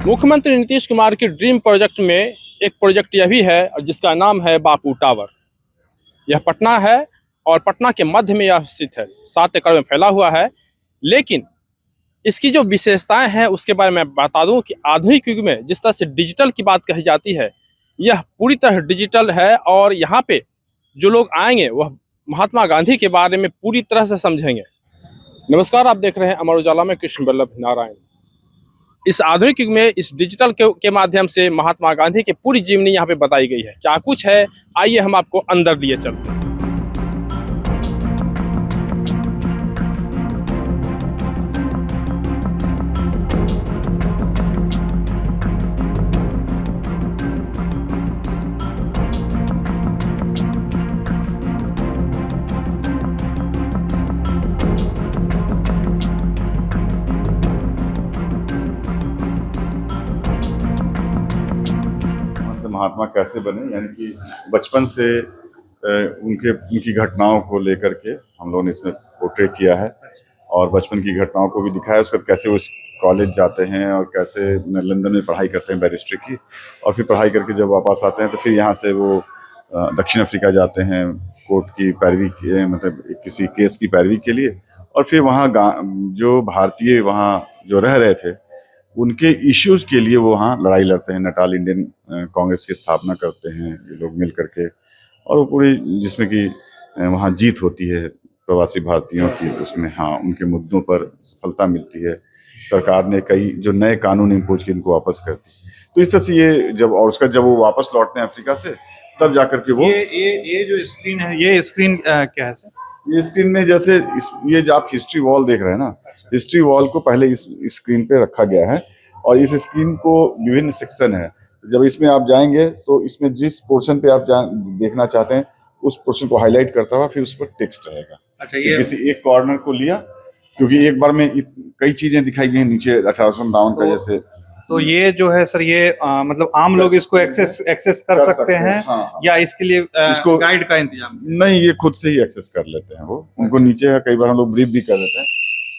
मुख्यमंत्री नीतीश कुमार की dream project में एक प्रोजेक्ट यह भी है और जिसका नाम है बापू टावर। यह पटना है और पटना के मध्य में यह स्थित है, 7 एकड़ में फैला हुआ है। लेकिन इसकी जो विशेषताएं हैं उसके बारे में बता दूं कि आधुनिक युग में जिस तरह से डिजिटल की बात कही जाती है, यह पूरी तरह डिजिटल है और यहाँ पे जो लोग आएंगे वह महात्मा गांधी के बारे में पूरी तरह से समझेंगे। नमस्कार, आप देख रहे हैं अमर उजाला में कृष्ण वल्लभ नारायण। इस आधुनिक युग में इस डिजिटल के माध्यम से महात्मा गांधी की पूरी जीवनी यहाँ पे बताई गई है। क्या कुछ है, आइए हम आपको अंदर लिए चलते हैं। महात्मा कैसे बने, यानी कि बचपन से उनकी घटनाओं को लेकर के हम लोगों ने इसमें पोर्ट्रेट किया है और बचपन की घटनाओं को भी दिखाया। उसके बाद कैसे वो कॉलेज जाते हैं और कैसे लंदन में पढ़ाई करते हैं बैरिस्ट्री की, और फिर पढ़ाई करके जब वापस आते हैं तो फिर यहाँ से वो दक्षिण अफ्रीका जाते हैं कोर्ट की पैरवी मतलब किसी केस की पैरवी के लिए। और फिर वहाँ जो भारतीय वहाँ जो रह रहे थे उनके इश्यूज के लिए वो वहाँ लड़ाई लड़ते हैं। नटाल इंडियन कांग्रेस की स्थापना करते हैं ये लोग मिल करके, और वो पूरी जिसमें कि वहाँ जीत होती है प्रवासी भारतीयों की, उसमें हाँ उनके मुद्दों पर सफलता मिलती है। सरकार ने कई जो नए कानून इम्पोज के इनको वापस कर दी। तो इस तरह से ये जब और उसका जब वो वापस लौटते हैं अफ्रीका से, तब जाकर के वो ये जो स्क्रीन है, ये स्क्रीन क्या है सर? ये स्क्रीन में जैसे ये जो आप हिस्ट्री वॉल देख रहे हैं ना, हिस्ट्री वॉल को पहले इस स्क्रीन पे रखा गया है और इस स्क्रीन को विभिन्न सेक्शन है। जब इसमें आप जाएंगे तो इसमें जिस पोर्शन पे आप देखना चाहते हैं उस पोर्शन को हाईलाइट करता हुआ फिर उस पर टेक्स्ट रहेगा। अच्छा, ये किसी एक कॉर्नर को लिया, क्योंकि एक बार में कई चीजें दिखाई गई नीचे 1852 का जैसे। तो ये जो है सर, ये मतलब आम लोग इसको एक्सेस कर सकते हैं। हाँ। या इसके लिए इसको गाइड का इंतजाम? नहीं, ये खुद से ही एक्सेस कर लेते हैं। वो उनको नीचे है, कई बार हम लोग ब्रीफ भी कर देते हैं।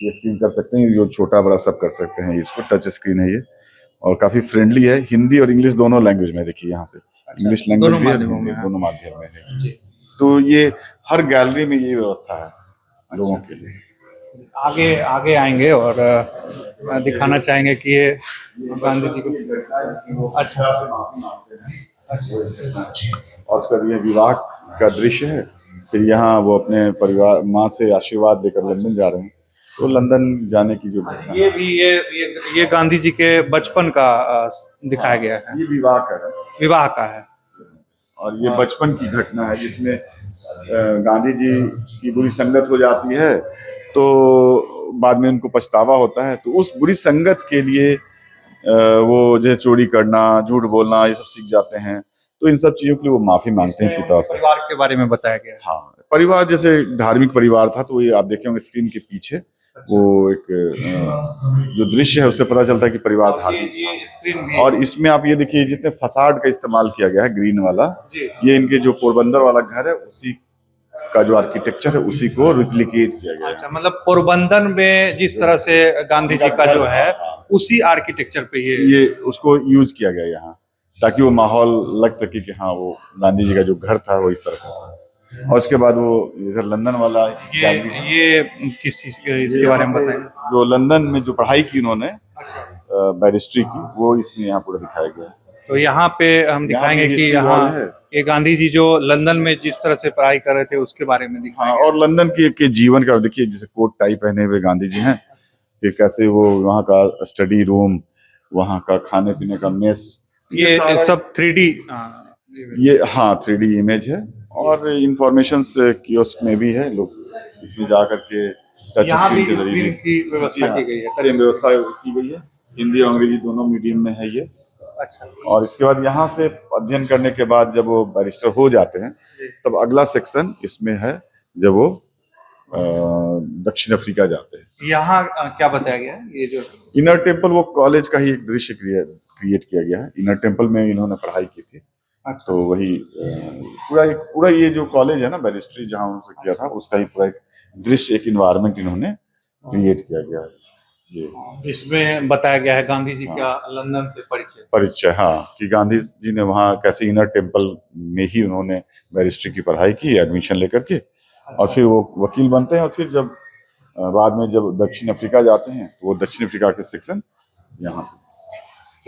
ये स्क्रीन कर सकते हैं, जो छोटा बड़ा सब कर सकते हैं। इसको टच स्क्रीन है ये, और काफी फ्रेंडली है। हिंदी और इंग्लिश दोनों लैंग्वेज में, देखिए यहाँ से इंग्लिश लैंग्वेज भी है, दोनों माध्यम में है। तो ये हर गैलरी में ये व्यवस्था है लोगों के लिए। आगे आएंगे और दिखाना चाहेंगे कि ये गांधी जी को अच्छा। और उसका ये विवाह का दृश्य है। फिर यहाँ वो अपने परिवार माँ से आशीर्वाद देकर लंदन जा रहे हैं। तो लंदन जाने की जो ये भी ये गांधी जी के बचपन का दिखाया गया है। ये विवाह का है और ये बचपन की घटना है जिसमें गांधी जी की बुरी संगत हो जाती है, तो बाद में उनको पछतावा होता है। तो उस बुरी संगत के लिए वो जो चोरी करना, झूठ बोलना, ये सब सीख जाते हैं। तो इन सब चीजों के लिए वो माफी मांगते हैं पिता से। परिवार के बारे में बताया गया। हाँ, परिवार जैसे धार्मिक परिवार था। तो ये आप देखे होंगे स्क्रीन के पीछे वो एक जो दृश्य है उससे पता चलता है कि परिवार धार्मिक था। और इसमें आप ये देखिए जितने फसाड का इस्तेमाल किया गया है, ग्रीन वाला, ये इनके जो पोरबंदर वाला घर है उसी का जो आर्किटेक्चर है उसी को रिप्लिकेट किया गया है। अच्छा, मतलब पोरबंदर में जिस तरह से गांधी जी का जो है उसी आर्किटेक्चर पे ये उसको यूज किया गया यहाँ, ताकि वो माहौल लग सके कि हाँ वो गांधी जी का जो घर था वो इस तरह का था। और उसके बाद वो इधर लंदन वाला ये किस चीज इसके बारे में बताएं? जो लंदन में जो पढ़ाई की उन्होंने बैरिस्ट्री की, वो इसमें यहाँ पूरा दिखाया गया है। तो यहाँ पे हम दिखाएंगे कि यहाँ ये गांधी जी जो लंदन में जिस तरह से पढ़ाई कर रहे थे उसके बारे में दिखाएंगे। और लंदन के जीवन का देखिए, जैसे कोट टाई पहने हुए गांधी जी हैं, कि कैसे वो वहाँ का स्टडी रूम, वहाँ का खाने पीने का मेस, ये सब 3D ये हाँ 3D इमेज है। और इंफॉर्मेशन कियोस्क में भी है, लोग इसमें जा करके टच स्क्रीन के जरिए की व्यवस्था की गई है। व्यवस्था की गई है, हिंदी और अंग्रेजी दोनों मीडियम में है ये। अच्छा। और इसके बाद यहाँ से अध्ययन करने के बाद जब वो बैरिस्टर हो जाते हैं, तब अगला सेक्शन इसमें है जब वो दक्षिण अफ्रीका जाते हैं। यहाँ क्या बताया गया है? ये जो इनर टेम्पल, वो कॉलेज का ही एक दृश्य क्रिएट किया गया है। इनर टेम्पल में इन्होंने पढ़ाई की थी। अच्छा। तो वही पूरा ये जो कॉलेज है ना बैरिस्ट्री, जहाँ उन्होंने किया था, उसका ही पूरा एक दृश्य, एक इन्वायरमेंट इन्होंने क्रिएट किया गया है। जी इसमें बताया गया है गांधी जी का लंदन से परिचय, हाँ, कि गांधी जी ने वहाँ कैसे इनर टेम्पल में ही उन्होंने बैरिस्ट्री की पढ़ाई की एडमिशन लेकर के, और फिर वो वकील बनते हैं, और फिर जब बाद में जब दक्षिण अफ्रीका जाते हैं तो वो दक्षिण अफ्रीका के सेक्शन यहाँ पे।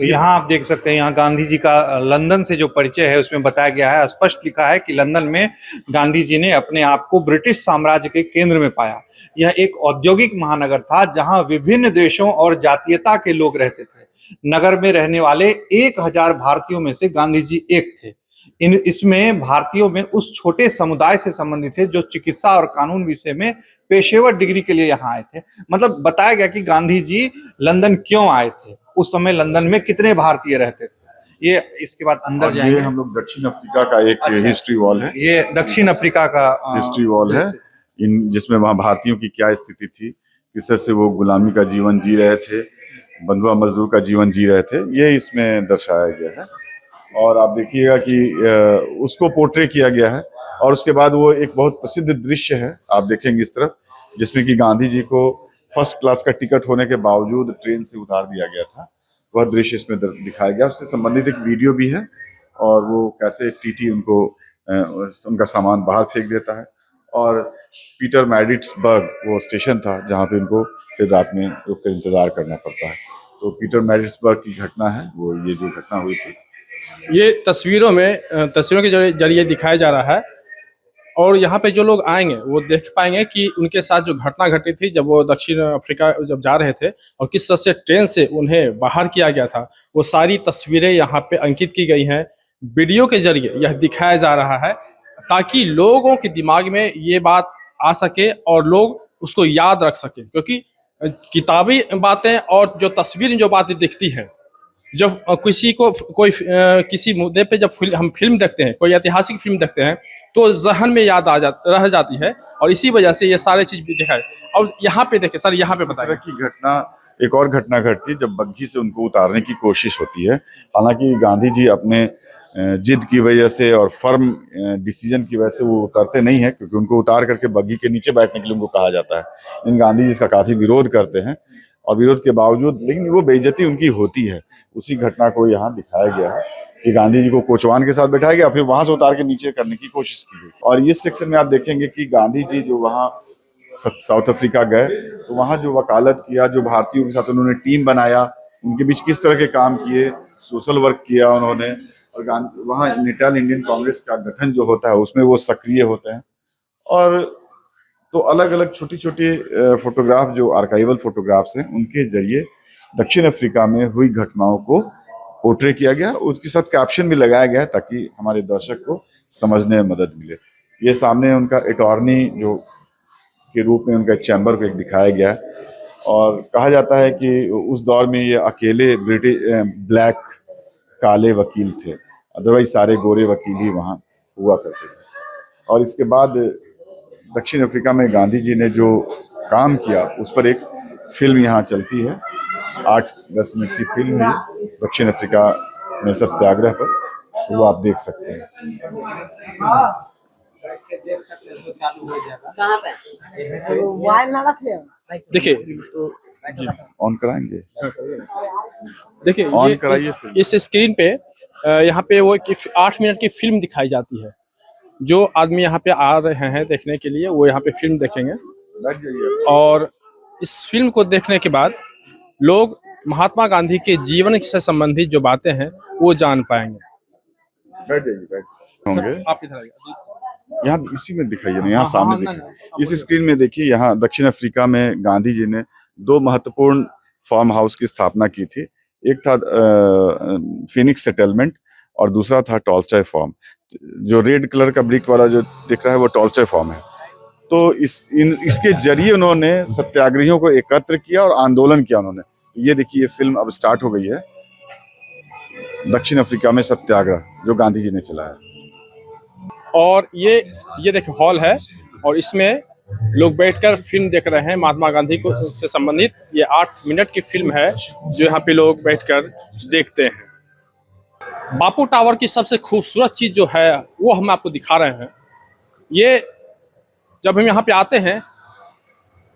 तो यहाँ आप देख सकते हैं, यहाँ गांधी जी का लंदन से जो परिचय है उसमें बताया गया है, स्पष्ट लिखा है कि लंदन में गांधी जी ने अपने आप को ब्रिटिश साम्राज्य के केंद्र में पाया। यह एक औद्योगिक महानगर था जहाँ विभिन्न देशों और जातीयता के लोग रहते थे। नगर में रहने वाले 1000 भारतीयों में से गांधी जी एक थे। इसमें भारतीयों में उस छोटे समुदाय से संबंधित थे जो चिकित्सा और कानून विषय में पेशेवर डिग्री के लिए यहाँ आए थे। मतलब बताया गया कि गांधी जी लंदन क्यों आए थे, उस समय लंदन में कितने भारतीय रहते थे। ये इसके बाद अंदर जाएंगे। ये हम लोग दक्षिण अफ्रीका का एक हिस्ट्री वॉल है, ये दक्षिण अफ्रीका का हिस्ट्री वॉल है, इन जिसमें वहाँ भारतीयों की क्या स्थिति थी, किस तरह से वो गुलामी का जीवन जी रहे थे, बंधुआ मजदूर का जीवन जी रहे थे, ये इसमें दर्शाया गया है। और आप देखिएगा कि उसको पोर्ट्रे किया गया है। और उसके बाद वो एक बहुत प्रसिद्ध दृश्य है, आप देखेंगे इस तरफ, जिसमें कि गांधी जी को फर्स्ट क्लास का टिकट होने के बावजूद ट्रेन से उतार दिया गया था, वह दृश्य इसमें दिखाया गया। उससे संबंधित एक वीडियो भी है, और वो कैसे टीटी उनको उनका सामान बाहर फेंक देता है। और पीटर मैरिट्सबर्ग वो स्टेशन था जहाँ पे उनको फिर रात में रुक कर इंतजार करना पड़ता है। तो पीटर मैरिट्सबर्ग की घटना है वो, ये जो घटना हुई थी ये तस्वीरों के जरिए दिखाया जा रहा है। और यहाँ पे जो लोग आएंगे वो देख पाएंगे कि उनके साथ जो घटना घटी थी जब वो दक्षिण अफ्रीका जब जा रहे थे, और किस तरह से ट्रेन से उन्हें बाहर किया गया था, वो सारी तस्वीरें यहाँ पे अंकित की गई हैं। वीडियो के जरिए यह दिखाया जा रहा है ताकि लोगों के दिमाग में ये बात आ सके और लोग उसको याद रख सकें, क्योंकि किताबी बातें और जो तस्वीर जो बातें दिखती हैं, जब किसी को किसी मुद्दे पे जब हम फिल्म देखते हैं, कोई ऐतिहासिक फिल्म देखते हैं, तो जहन में याद रह जाती है, और इसी वजह से ये सारे चीज भी दिखाए। और यहाँ पे देखे सर, यहाँ पे बताइए की घटना, एक और घटना घटती है जब बग्घी से उनको उतारने की कोशिश होती है। हालांकि गांधी जी अपने जिद की वजह से और फर्म डिसीजन की वजह से वो उतरते नहीं है, क्योंकि उनको उतार करके बग्घी के नीचे बैठने के लिए उनको कहा जाता है। लेकिन गांधी जी इसका काफी विरोध करते हैं, और विरोध के बावजूद लेकिन वो बेइज्जती उनकी होती है। उसी घटना को यहाँ दिखाया गया है कि गांधी जी को कोचवान के साथ बैठाया गया, फिर वहां से उतार के नीचे करने की कोशिश की गई। और इस सेक्शन में आप देखेंगे कि गांधी जी जो वहाँ साउथ अफ्रीका गए तो वहाँ जो वकालत किया, जो भारतीयों के साथ उन्होंने टीम बनाया, उनके बीच किस तरह के काम किए, सोशल वर्क किया उन्होंने। और वहाँ नेटाल इंडियन कांग्रेस का गठन जो होता है उसमें वो सक्रिय होते हैं। और तो अलग अलग छोटी छोटी फोटोग्राफ जो आर्काइवल फोटोग्राफ्स हैं, उनके जरिए दक्षिण अफ्रीका में हुई घटनाओं को पोर्ट्रे किया गया। उसके साथ कैप्शन भी लगाया गया है ताकि हमारे दर्शक को समझने में मदद मिले। ये सामने उनका अटॉर्नी जो के रूप में उनका चैम्बर को एक दिखाया गया है, और कहा जाता है कि उस दौर में ये अकेले ब्लैक काले वकील थे, अदरवाइज सारे गोरे वकील ही वहाँ हुआ करते थे। और इसके बाद दक्षिण अफ्रीका में गांधी जी ने जो काम किया उस पर एक फिल्म यहाँ चलती है, 8-10 मिनट की फिल्म है दक्षिण अफ्रीका में सत्याग्रह पर, तो वो आप देख सकते हैं। देखिए, ऑन कराएंगे, देखिए ऑन कराइए फिल्म। इस स्क्रीन पे यहाँ पे वो 8 मिनट की फिल्म दिखाई जाती है। जो आदमी यहाँ पे आ रहे हैं देखने के लिए, वो यहाँ पे फिल्म देखेंगे, और इस फिल्म को देखने के बाद लोग महात्मा गांधी के जीवन से संबंधित जो बातें हैं वो जान पाएंगे। बैठ जाइए, होंगे आप इधर आइए, यहाँ इसी में दिखाइए ना, यहाँ सामने दिखाइए, इस स्क्रीन में देखिए। यहाँ दक्षिण अफ्रीका में गांधी जी ने 2 महत्वपूर्ण फार्म हाउस की स्थापना की थी। एक था फिनिक्स सेटलमेंट और दूसरा था टॉल्स्टॉय फार्म। जो रेड कलर का ब्रिक वाला जो दिख रहा है वो टॉल्स्टॉय फार्म है। तो इसके जरिए उन्होंने सत्याग्रहियों को एकत्र किया और आंदोलन किया उन्होंने। ये देखिए, ये फिल्म अब स्टार्ट हो गई है, दक्षिण अफ्रीका में सत्याग्रह जो गांधी जी ने चलाया। और ये देखिए हॉल है, और इसमें लोग बैठकर फिल्म देख रहे हैं महात्मा गांधी को से संबंधित। ये 8 मिनट की फिल्म है जो यहाँ पे लोग बैठकर देखते हैं। बापू टावर की सबसे खूबसूरत चीज जो है वो हम आपको दिखा रहे हैं। ये जब हम यहाँ पे आते हैं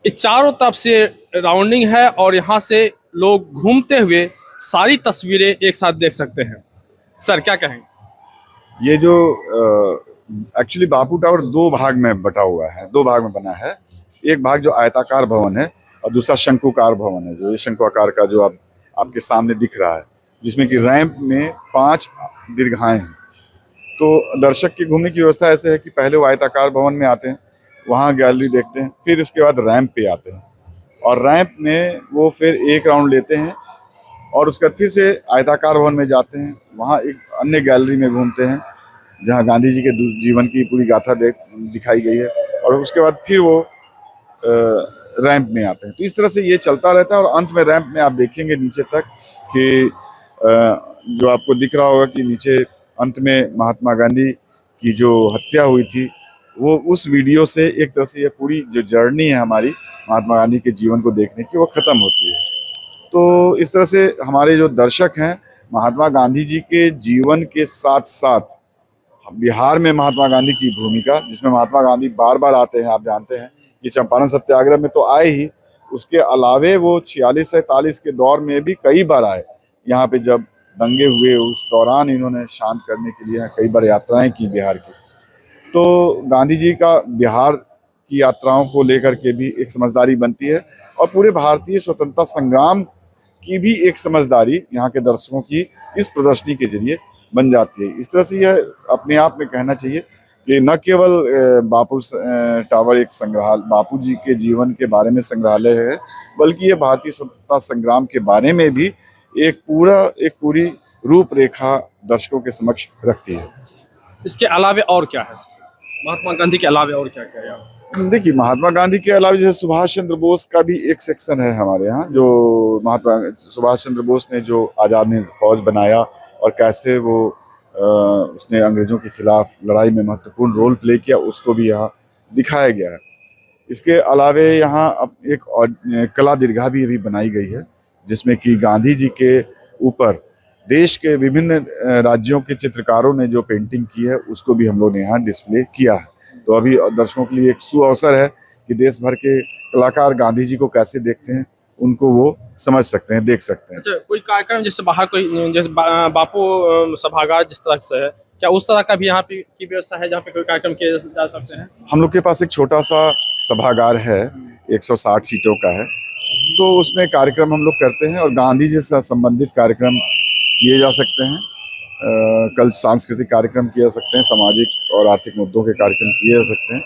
ये चारों तरफ से राउंडिंग है और यहाँ से लोग घूमते हुए सारी तस्वीरें एक साथ देख सकते हैं। सर क्या कहेंगे? ये जो एक्चुअली बापू टावर दो भाग में बटा हुआ है, दो भाग में बना है। एक भाग जो आयताकार भवन है और दूसरा शंकुकार भवन है, जो ये शंकुआकार का जो आपके सामने दिख रहा है, जिसमें कि रैंप में 5 दीर्घाएं हैं। तो दर्शक के घूमने की व्यवस्था ऐसे है कि पहले वो आयताकार भवन में आते हैं, वहाँ गैलरी देखते हैं, फिर उसके बाद रैंप पे आते हैं और रैंप में वो फिर एक राउंड लेते हैं और उसके बाद फिर से आयताकार भवन में जाते हैं, वहाँ एक अन्य गैलरी में घूमते हैं जहाँ गांधी जी के जीवन की पूरी गाथा दिखाई गई है और उसके बाद फिर वो रैंप में आते हैं। तो इस तरह से ये चलता रहता है और अंत में रैंप में आप देखेंगे नीचे तक कि जो आपको दिख रहा होगा कि नीचे अंत में महात्मा गांधी की जो हत्या हुई थी, वो उस वीडियो से एक तरह से ये पूरी जो जर्नी है हमारी महात्मा गांधी के जीवन को देखने की, वो ख़त्म होती है। तो इस तरह से हमारे जो दर्शक हैं महात्मा गांधी जी के जीवन के साथ साथ बिहार में महात्मा गांधी की भूमिका, जिसमें महात्मा गांधी बार बार आते हैं, आप जानते हैं कि चंपारण सत्याग्रह में तो आए ही, उसके अलावे वो 46-47 के दौर में भी कई बार आए। यहाँ पे जब दंगे हुए उस दौरान इन्होंने शांत करने के लिए कई बार यात्राएं की बिहार की। तो गांधी जी का बिहार की यात्राओं को लेकर के भी एक समझदारी बनती है और पूरे भारतीय स्वतंत्रता संग्राम की भी एक समझदारी यहाँ के दर्शकों की इस प्रदर्शनी के जरिए बन जाती है। इस तरह से यह अपने आप में कहना चाहिए कि न केवल बापू टावर एक संग्रहालय, बापू जी के जीवन के बारे में संग्रहालय है, बल्कि ये भारतीय स्वतंत्रता संग्राम के बारे में भी एक पूरी रूपरेखा दर्शकों के समक्ष रखती है। इसके अलावे और क्या है? महात्मा गांधी के अलावे और क्या क्या है? देखिए, महात्मा गांधी के अलावा जैसे सुभाष चंद्र बोस का भी एक सेक्शन है हमारे यहाँ, जो महात्मा सुभाष चंद्र बोस ने जो आज़ाद हिंद फौज बनाया और कैसे वो उसने अंग्रेजों के खिलाफ लड़ाई में महत्वपूर्ण रोल प्ले किया, उसको भी यहाँ दिखाया गया है। इसके अलावे यहाँ अब एक और कला दीर्घा भी अभी बनाई गई है, जिसमें कि गांधी जी के ऊपर देश के विभिन्न राज्यों के चित्रकारों ने जो पेंटिंग की है, उसको भी हम लोग ने यहाँ डिस्प्ले किया है। तो अभी दर्शकों के लिए एक सुअवसर है कि देश भर के कलाकार गांधी जी को कैसे देखते हैं, उनको वो समझ सकते हैं, देख सकते हैं। अच्छा, कोई कार्यक्रम जैसे बाहर कोई जैसे बापू सभागार जिस तरह से है, क्या उस तरह का भी यहाँ पे की व्यवस्था है जहाँ पे कोई कार्यक्रम किए जा सकते हैं? हम लोग के पास एक छोटा सा सभागार है, 160 सीटों का है, तो उसमें कार्यक्रम हम लोग करते हैं और गांधी जी से संबंधित कार्यक्रम किए जा सकते हैं। कल सांस्कृतिक कार्यक्रम किए जा सकते हैं, सामाजिक और आर्थिक मुद्दों के कार्यक्रम किए जा सकते हैं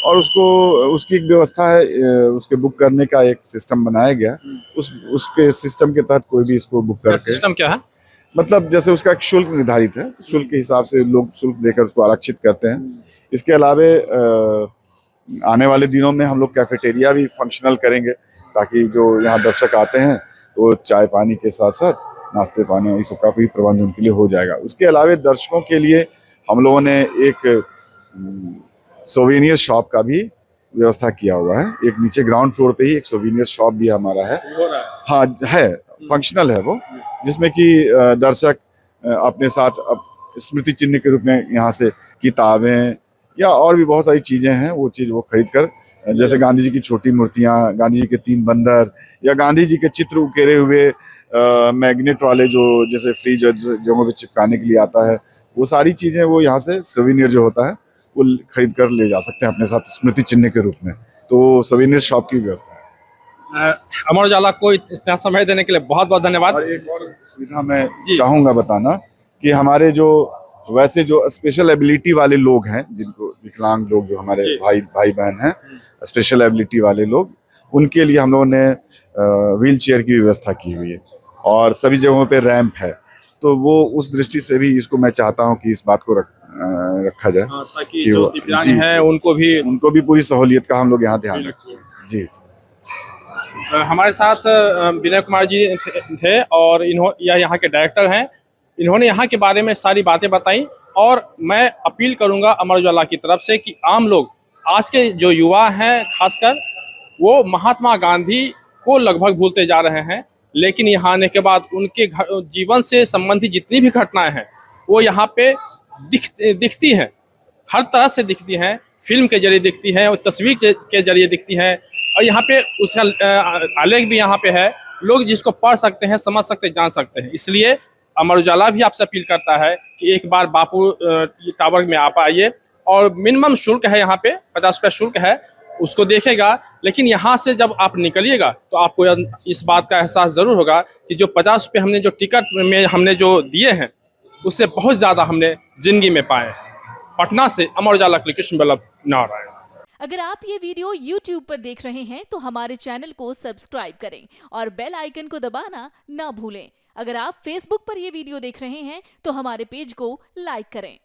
और उसकी एक व्यवस्था है, उसके बुक करने का एक सिस्टम बनाया गया। उसके सिस्टम के तहत कोई भी इसको बुक करके, सिस्टम क्या है? मतलब जैसे उसका एक शुल्क निर्धारित है, शुल्क के हिसाब से लोग शुल्क देकर उसको आरक्षित करते हैं। इसके अलावे आने वाले दिनों में हम लोग कैफेटेरिया भी फंक्शनल करेंगे, ताकि जो यहाँ दर्शक आते हैं वो चाय पानी के साथ साथ नाश्ते पानी ये सब का भी प्रबंध उनके लिए हो जाएगा। उसके अलावे दर्शकों के लिए हम लोगों ने एक सोवेनियर शॉप का भी व्यवस्था किया हुआ है। एक नीचे ग्राउंड फ्लोर पे ही एक सोवेनियर शॉप भी हमारा है। हाँ है, फंक्शनल है वो, जिसमें कि दर्शक अपने साथ स्मृति चिन्ह के रूप में यहाँ से किताबें या और भी बहुत सारी चीज़ें हैं, वो चीज़ वो खरीद कर, जैसे गांधी जी की छोटी मूर्तियाँ, गांधी जी के 3 बंदर या गांधी जी के चित्र उकेरे हुए मैग्नेट वाले जो जैसे फ्रीज जगहों पे चिपकाने के लिए आता है, वो सारी चीज़ें वो यहाँ से सोवेनियर जो होता है वो खरीद कर ले जा सकते हैं अपने साथ स्मृति चिन्ह के रूप में। तो सोवेनियर शॉप की व्यवस्था है। अमर उजाला को इतना समय देने के लिए बहुत बहुत धन्यवाद। और एक और सुविधा मैं चाहूँगा बताना कि हमारे जो वैसे जो स्पेशल एबिलिटी वाले लोग हैं, जिनको विकलांग लोग जो हमारे भाई बहन हैं, स्पेशल एबिलिटी वाले लोग, उनके लिए हम लोगों ने व्हील चेयर की व्यवस्था की हुई है और सभी जगहों पे रैंप है। तो वो उस दृष्टि से भी इसको मैं चाहता हूँ कि इस बात को रखा जाए, ताकि जो दिव्यांग हैं उनको भी पूरी सहूलियत का हम लोग यहाँ ध्यान रखते हैं। जी। हमारे साथ विनय कुमार जी थे और यह यहाँ के डायरेक्टर हैं। इन्होंने यहाँ के बारे में सारी बातें बताई और मैं अपील करूँगा अमर उजाला की तरफ से कि आम लोग, आज के जो युवा हैं खासकर, वो महात्मा गांधी को लगभग भूलते जा रहे हैं, लेकिन यहाँ आने के बाद उनके जीवन से संबंधित जितनी भी घटनाएं हैं वो यहाँ पे दिखती हैं, हर तरह से दिखती हैं। फिल्म के जरिए दिखती हैं और तस्वीर के जरिए दिखती हैं। और यहाँ पे उसका आलेख भी यहाँ पे है, लोग जिसको पढ़ सकते हैं, समझ सकते हैं, जान सकते हैं। इसलिए अमर उजाला भी आपसे अपील करता है कि एक बार बापू टावर में आप आइए, और मिनिमम शुल्क है यहाँ पे 50 रुपये शुल्क है, उसको देखेगा। लेकिन यहाँ से जब आप निकलिएगा तो आपको इस बात का एहसास ज़रूर होगा कि जो 50 रुपये हमने जो टिकट में हमने जो दिए हैं, उससे बहुत ज़्यादा हमने ज़िंदगी में पाए हैं। पटना से अमर उजाला के लिए कृष्ण वल्लभ नारायण। अगर आप ये वीडियो YouTube पर देख रहे हैं तो हमारे चैनल को सब्सक्राइब करें और बेल आइकन को दबाना ना भूलें। अगर आप Facebook पर ये वीडियो देख रहे हैं तो हमारे पेज को लाइक करें।